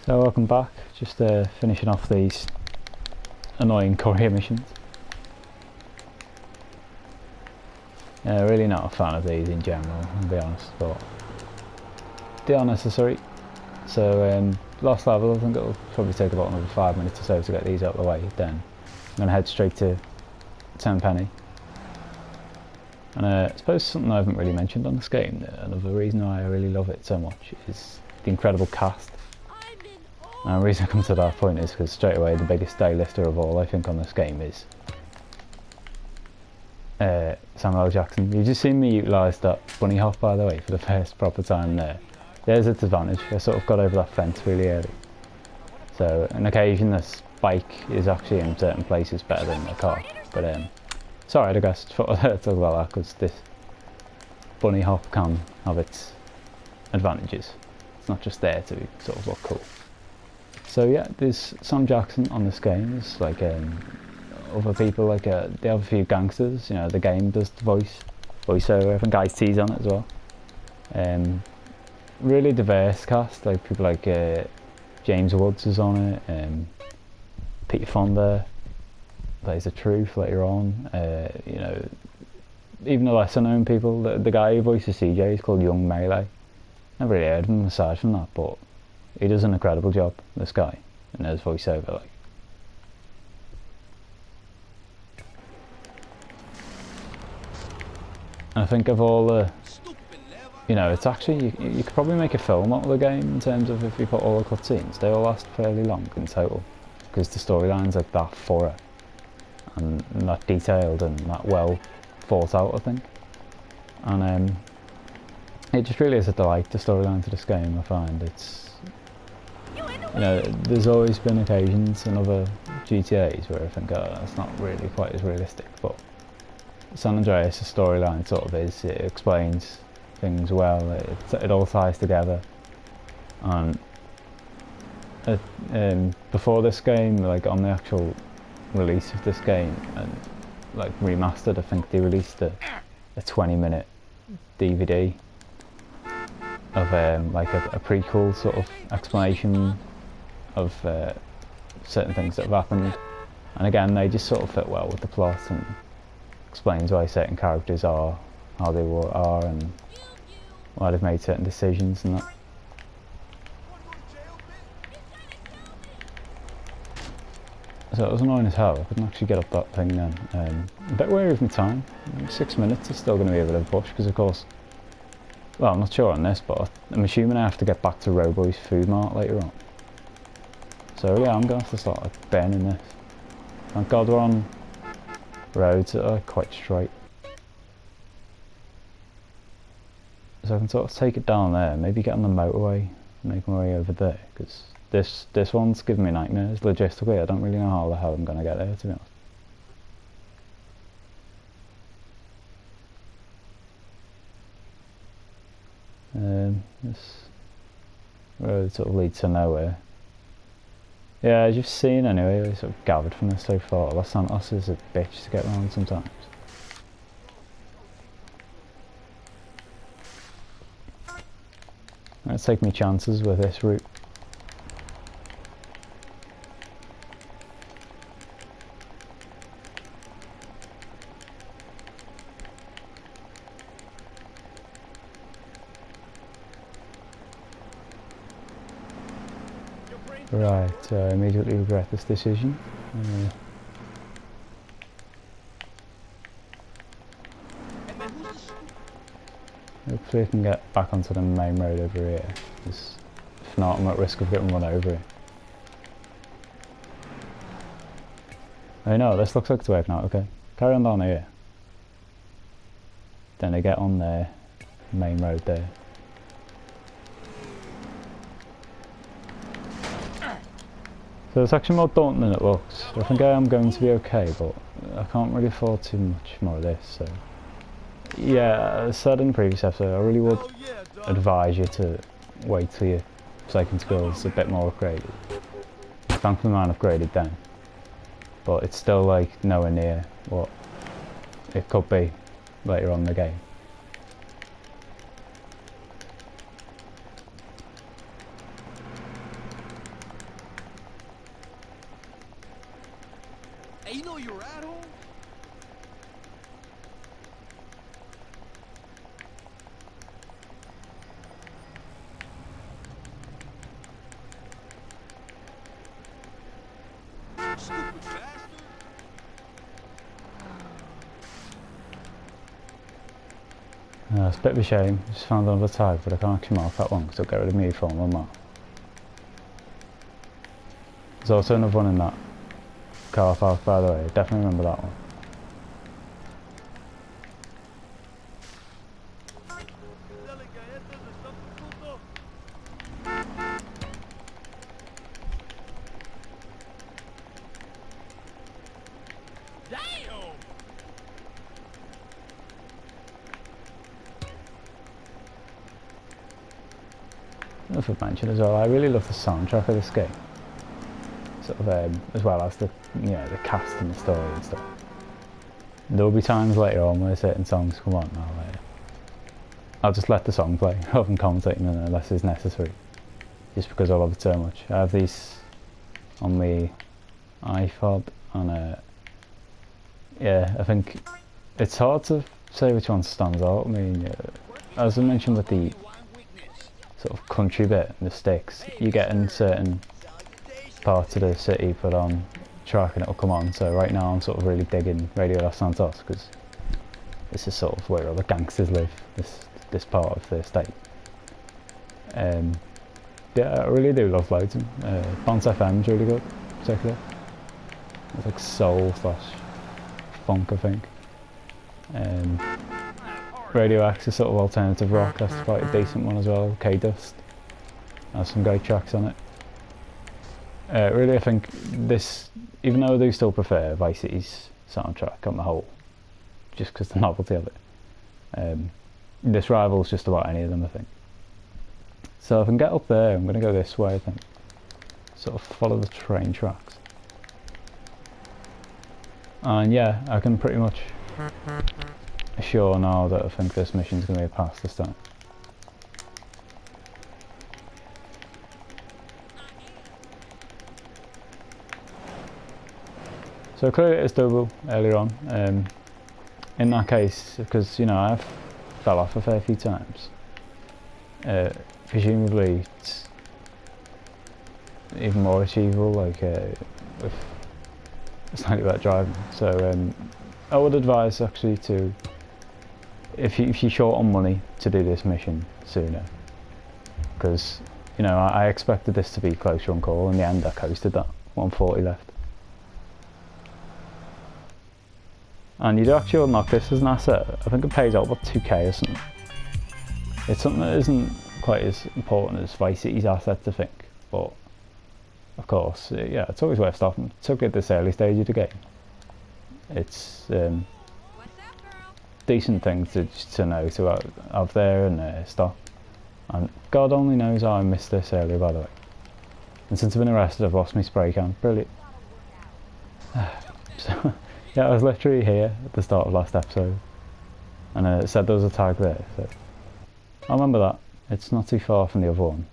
So welcome back, just finishing off these annoying courier missions. Really not a fan of these in general, I'll be honest, but they are necessary. So last level, I think it'll probably take about another 5 minutes or so to get these out of the way. Then I'm going to head straight to Tenpenny. And I suppose something I haven't really mentioned on this game, another reason why I really love it so much, is the incredible cast. And the reason I come to that point is because straight away the biggest day lifter of all I think on this game is Samuel L. Jackson. You've just seen me utilise that bunny hop, by the way, for the first proper time there. There's its advantage. I sort of got over that fence really early. So on occasion this bike is actually in certain places better than the car. But sorry, I guess I thought I'd talk about that because this bunny hop can have its advantages. It's not just there to sort of look cool. So yeah, there's Sam Jackson on this game. There's like other people, like they have a few gangsters. You know, the game does the voiceover. I think Ice-T's on it as well. Really diverse cast. Like people like James Woods is on it. Peter Fonda plays the Truth later on. You know, even the lesser known people. The guy who voices CJ is called Young Melee. Never really heard of him aside from that, but he does an incredible job, this guy, in his voiceover. Like, and I think of all the, you know, it's actually you could probably make a film out of the game in terms of if you put all the cutscenes. They all last fairly long in total, because the storyline's like that thorough and that detailed and that well thought out, I think. And it just really is a delight, the storyline to this game. I find you know, there's always been occasions in other GTAs where I think it's not really quite as realistic, but San Andreas, the storyline sort of is. It explains things well, it all ties together. And before this game, like on the actual release of this game, and like remastered, I think they released a 20-minute DVD of like a prequel sort of explanation of certain things that have happened, and again they just sort of fit well with the plot and explains why certain characters are how they are and why they've made certain decisions and that. So it was annoying as hell. I couldn't actually get up that thing then. A bit wary of my time. 6 minutes is still going to be a bit of a push because of course, well, I'm not sure on this, but I'm assuming I have to get back to Robo's Food Mart later on. So yeah, I'm going to have to start like, burning this. Thank God we're on roads that are quite straight. So I can sort of take it down there, maybe get on the motorway, make my way over there, because this one's giving me nightmares. Logistically, I don't really know how the hell I'm going to get there, to be honest. This road sort of leads to nowhere. Yeah, as you've seen anyway, I sort of gathered from this so far, Los Santos is a bitch to get around sometimes. Let's take me chances with this route. Right, I immediately regret this decision. Hopefully I can get back onto the main road over here, because if not I'm at risk of getting run over here. Oh no, this looks like it's working out, okay. Carry on down here. Then I get on there, main road there. So it's actually more daunting than it looks. I think I am going to be okay, but I can't really afford too much more of this, so... Yeah, as said in the previous episode, I really would advise you to wait till your cycling skills a bit more upgraded. Thankfully mine upgraded then, but it's still like nowhere near what it could be later on in the game. you know you're at home? Stupid bastard. It's a bit of a shame. Just found another tag, but I can't actually mark that one because I'll get rid of me from one mark. There's also another one in that car park, by the way. Definitely remember that one. Damn! Another mention as well. I really love the soundtrack of this game. Sort of, as well as the, you know, the cast and the story and stuff. There will be times later on where certain songs come on, and I'll just let the song play rather than commentating on it unless it's necessary. Just because I love it so much. I have these on the iPod, and yeah, I think it's hard to say which one stands out. I mean, as I mentioned with the sort of country bit and the sticks, you get in certain parts of the city put on track and it'll come on. So right now I'm sort of really digging Radio Los Santos because this is sort of where all the gangsters live, this part of the state. Yeah, I really do love loads of them. Bounce FM's really good, particularly. It's like soul / funk, I think. Radio X is sort of alternative rock, that's quite a decent one as well. K-Dust has some great tracks on it. Really, I think this, even though I do still prefer Vice City's soundtrack on the whole, just because the novelty of it, this rivals just about any of them, I think. So if I can get up there, I'm going to go this way, I think. Sort of follow the train tracks. And yeah, I can pretty much assure now that I think this mission's going to be a pass this time. So clearly it is doable earlier on. In that case, because you know I've fell off a fair few times, presumably it's even more achievable, like with slightly better driving. So I would advise actually to, if you're short on money, to do this mission sooner, because you know I expected this to be closer on call. In the end, I coasted that 140 left. And you do actually unlock this as an asset. I think it pays out about 2k or something. It's something that isn't quite as important as Vice City's assets, I think. But of course, yeah, it's always worth stopping. Particularly at this early stage of the game. It's decent things to know to have there and stop. And God only knows how I missed this earlier, by the way. And since I've been arrested, I've lost my spray can. Brilliant. So, yeah, I was literally here at the start of last episode, and it said there was a tag there, so I remember that. It's not too far from the other one.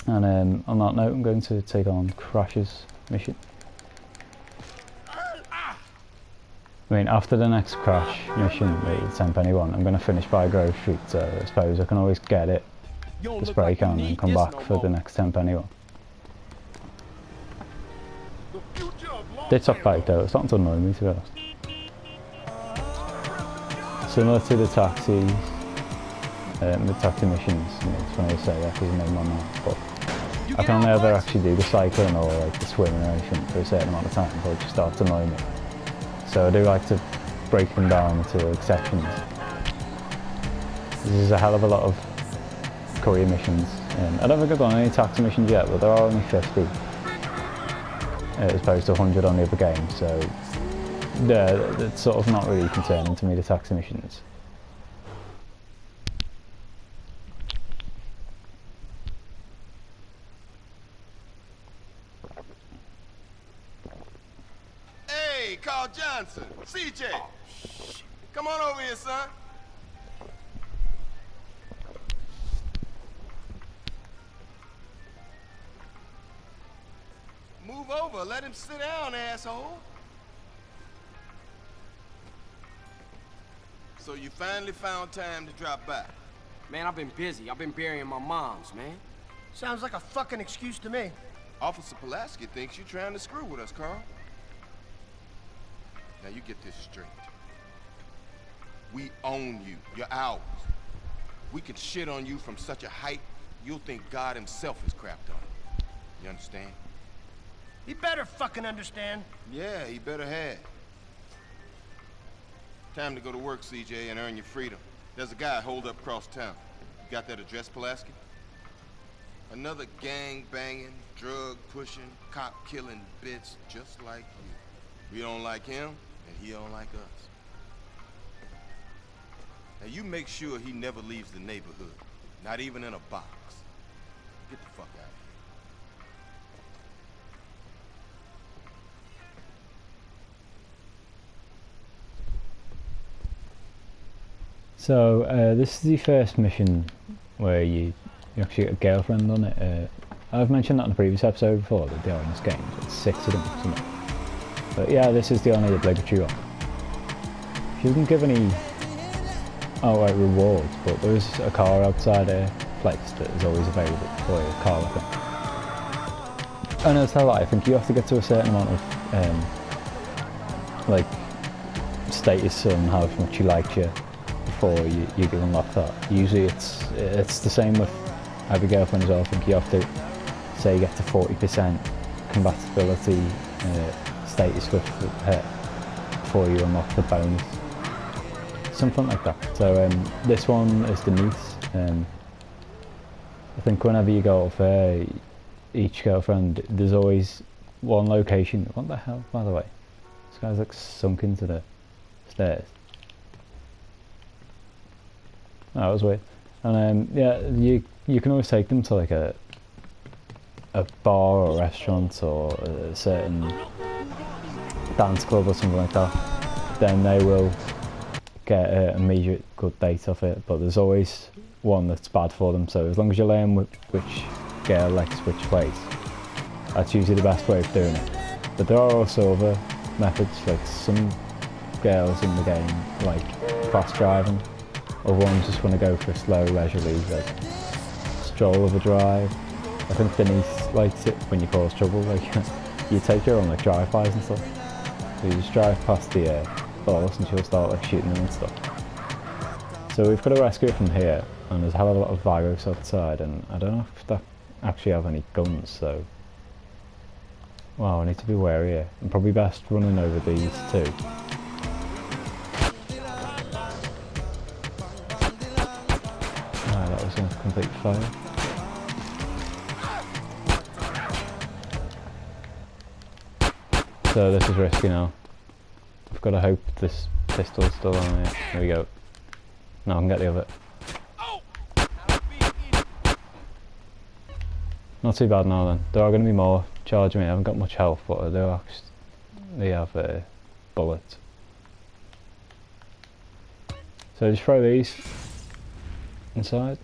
And on that note, I'm going to take on Crash's mission. I mean, after the next Crash mission, the 10-penny one, I'm going to finish by Grove Street, so I suppose I can always get it, the spray can, and come back for the next 10-penny one. Ditch off bike though, it's starting to annoy me, to be honest. Similar to the taxis, the taxi missions, it's funny to say that because the name on that, but I can only ever actually do the cycling or like the swimming or anything for a certain amount of time before it just starts to annoy me. So I do like to break them down into exceptions. This is a hell of a lot of courier missions. I don't think I've done any taxi missions yet, but there are only 50. As opposed to 100 on the other game, so yeah, it's sort of not really concerning to me, the taxi missions. Hey, Carl Johnson, CJ, come on over here, son. Move Move over. Let him sit down, asshole. So you finally found time to drop by. Man, I've been busy. I've been burying my moms, man. Sounds like a fucking excuse to me. Officer Pulaski thinks you're trying to screw with us, Carl. Now you get this straight. We own you. You're ours. We could shit on you from such a height, you'll think God himself is crapped on you. You understand? He better fucking understand. Yeah, he better have. Time to go to work, CJ, and earn your freedom. There's a guy holed up across town. You got that address, Pulaski? Another gang-banging, drug-pushing, cop-killing bitch just like you. We don't like him, and he don't like us. Now you make sure he never leaves the neighborhood. Not even in a box. Get the fuck out of here. So this is the first mission where you actually get a girlfriend on it. I've mentioned that in the previous episode before, that they are in this game. So it's 6 of them, something. But yeah, this is the only obligatory one. She doesn't give any outright rewards, but there is a car outside a place that is always available for you, a car thing. And I'll tell that, I think you have to get to a certain amount of like status on how much she likes you before you can unlock that. Usually it's the same with every girlfriend as well. I think you have to say you get to 40% compatibility status with her before you unlock the bonus. Something like that. So this one is Denise. I think whenever you go off each girlfriend, there's always one location. What the hell, by the way? This guy's like sunk into the stairs. Oh, that was weird. And yeah, you can always take them to like a bar or a restaurant or a certain dance club or something like that. Then they will get an immediate good date off it, but there's always one that's bad for them, so as long as you learn which girl likes which place, that's usually the best way of doing it. But there are also other methods, like some girls in the game like fast driving, other ones just want to go for a slow leisurely like stroll of a drive. I think Denise likes it when you cause trouble, like you take her on like drive-bys and stuff, so you just drive past the boss and she'll start like shooting them and stuff. So we've got to rescue it from here, and there's a hell of a lot of Vagos outside, and I don't know if they actually have any guns, so wow, I need to be wary here. I'm probably best running over these two. That was a complete fail. So this is risky now. I've got to hope this pistol's still on it. There we go. Now I can get the other. Not too bad now then. There are going to be more charging me. I haven't got much health, but I do actually have bullets. So just throw these inside.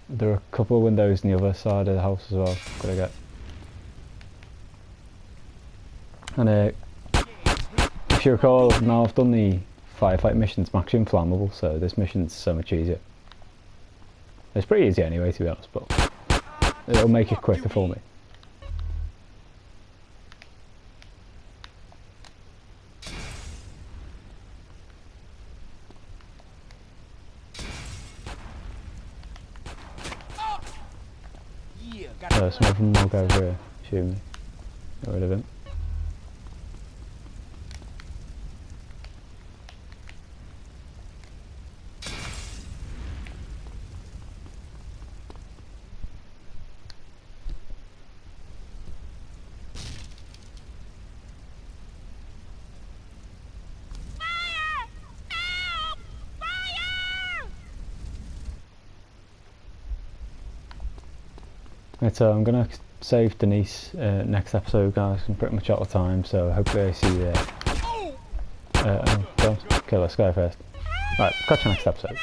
There are a couple of windows on the other side of the house as well. Gotta get. And if you recall, now I've done the firefight missions maximum flammable, so this mission's so much easier. It's pretty easy anyway, to be honest, but it'll make it quicker for me. So some of them will go over here, shoot me. Get rid of him. Right, so I'm going to save Denise next episode, guys. I'm pretty much out of time, so hopefully I see you there. Don't kill this guy first. Right, catch you next episode.